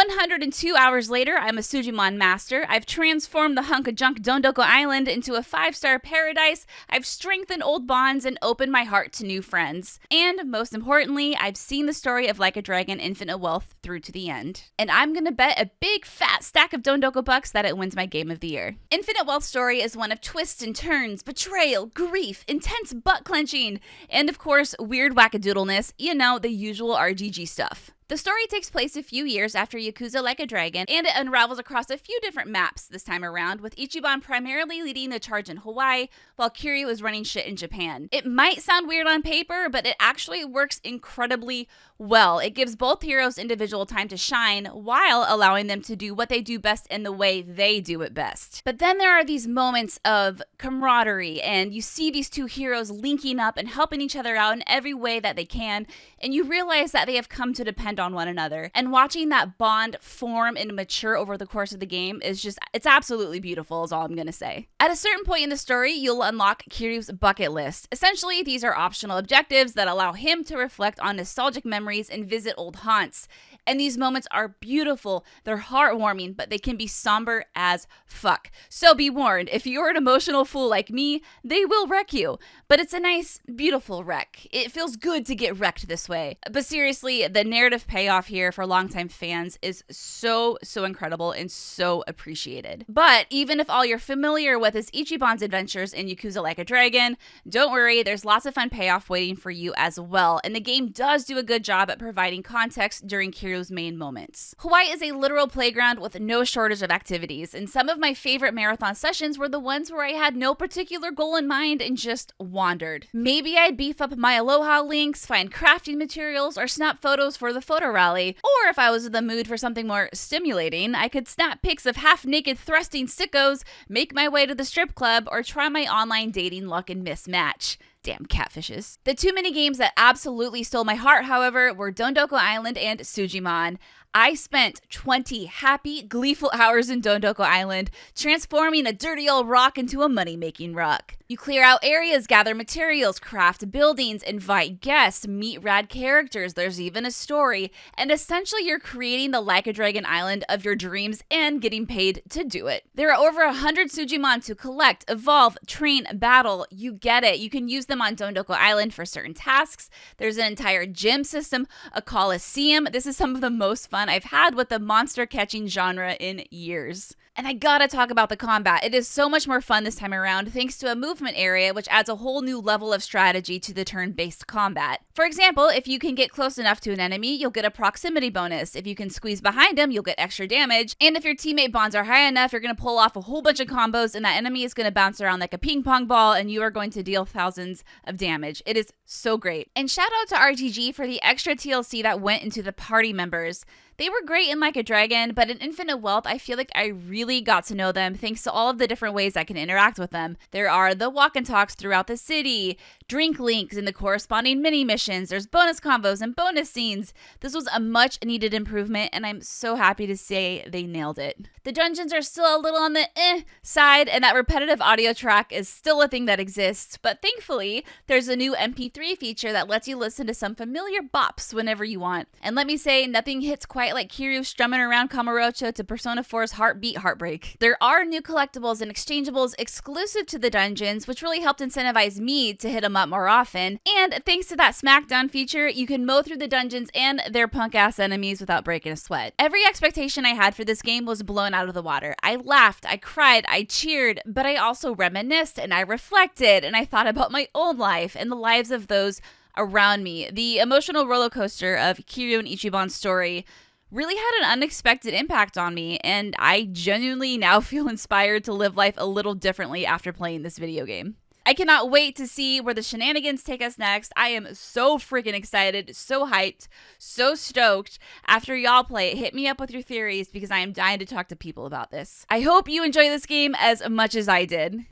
102 hours later, I'm a Sujimon master. I've transformed the hunk of junk Dondoko Island into a 5-star paradise. I've strengthened old bonds and opened my heart to new friends. And most importantly, I've seen the story of Like a Dragon Infinite Wealth through to the end. And I'm gonna bet a big fat stack of Dondoko bucks that it wins my game of the year. Infinite Wealth's story is one of twists and turns, betrayal, grief, intense butt clenching, and of course, weird wackadoodleness, the usual RGG stuff. The story takes place a few years after Yakuza Like a Dragon, and it unravels across a few different maps this time around, with Ichiban primarily leading the charge in Hawaii, while Kiryu is running shit in Japan. It might sound weird on paper, but it actually works incredibly well. It gives both heroes individual time to shine, while allowing them to do what they do best in the way they do it best. But then there are these moments of camaraderie, and you see these two heroes linking up and helping each other out in every way that they can, and you realize that they have come to depend on one another. And watching that bond form and mature over the course of the game is it's absolutely beautiful, is all I'm gonna say. At a certain point in the story, you'll unlock Kiryu's bucket list. Essentially, these are optional objectives that allow him to reflect on nostalgic memories and visit old haunts. And these moments are beautiful, they're heartwarming, but they can be somber as fuck. So be warned, if you're an emotional fool like me, they will wreck you. But it's a nice, beautiful wreck. It feels good to get wrecked this way. But seriously, the narrative payoff here for longtime fans is so incredible and so appreciated. But even if all you're familiar with is Ichiban's adventures in Yakuza Like a Dragon, don't worry, there's lots of fun payoff waiting for you as well. And the game does do a good job at providing context during Kiryu's main moments. Hawaii is a literal playground with no shortage of activities, and some of my favorite marathon sessions were the ones where I had no particular goal in mind and just wandered. Maybe I'd beef up my Aloha links, find crafting materials, or snap photos for the photo rally. Or if I was in the mood for something more stimulating, I could snap pics of half-naked thrusting sickos, make my way to the strip club, or try my online dating luck and mismatch. Damn catfishes. The two mini games that absolutely stole my heart, however, were Dondoko Island and Sujimon. I spent 20 happy, gleeful hours in Dondoko Island, transforming a dirty old rock into a money-making rock. You clear out areas, gather materials, craft buildings, invite guests, meet rad characters, there's even a story, and essentially you're creating the Like a Dragon Island of your dreams and getting paid to do it. There are over 100 Sujimon to collect, evolve, train, battle. You get it. You can use them on Dondoko Island for certain tasks. There's an entire gym system, a coliseum. This is some of the most fun I've had with the monster catching genre in years. And I gotta talk about the combat. It is so much more fun this time around thanks to a movement area which adds a whole new level of strategy to the turn-based combat. For example, if you can get close enough to an enemy, you'll get a proximity bonus. If you can squeeze behind him, you'll get extra damage. And if your teammate bonds are high enough, you're gonna pull off a whole bunch of combos and that enemy is gonna bounce around like a ping pong ball and you are going to deal thousands of damage. It is so great. And shout out to RTG for the extra TLC that went into the party members. They were great in Like a Dragon, but in Infinite Wealth, I feel like I really got to know them thanks to all of the different ways I can interact with them. There are the walk and talks throughout the city, drink links in the corresponding mini missions, there's bonus combos and bonus scenes. This was a much needed improvement, and I'm so happy to say they nailed it. The dungeons are still a little on the side, and that repetitive audio track is still a thing that exists, but thankfully, there's a new MP3 feature that lets you listen to some familiar bops whenever you want. And let me say, nothing hits quite like Kiryu strumming around Kamurocho to Persona 4's Heartbeat Heartbreak. There are new collectibles and exchangeables exclusive to the dungeons, which really helped incentivize me to hit them up more often. And thanks to that Smackdown feature, you can mow through the dungeons and their punk-ass enemies without breaking a sweat. Every expectation I had for this game was blown out of the water. I laughed, I cried, I cheered, but I also reminisced and I reflected and I thought about my own life and the lives of those around me. The emotional roller coaster of Kiryu and Ichiban's story really had an unexpected impact on me, and I genuinely now feel inspired to live life a little differently after playing this video game. I cannot wait to see where the shenanigans take us next. I am so freaking excited, so hyped, so stoked. After y'all play it, hit me up with your theories because I am dying to talk to people about this. I hope you enjoy this game as much as I did.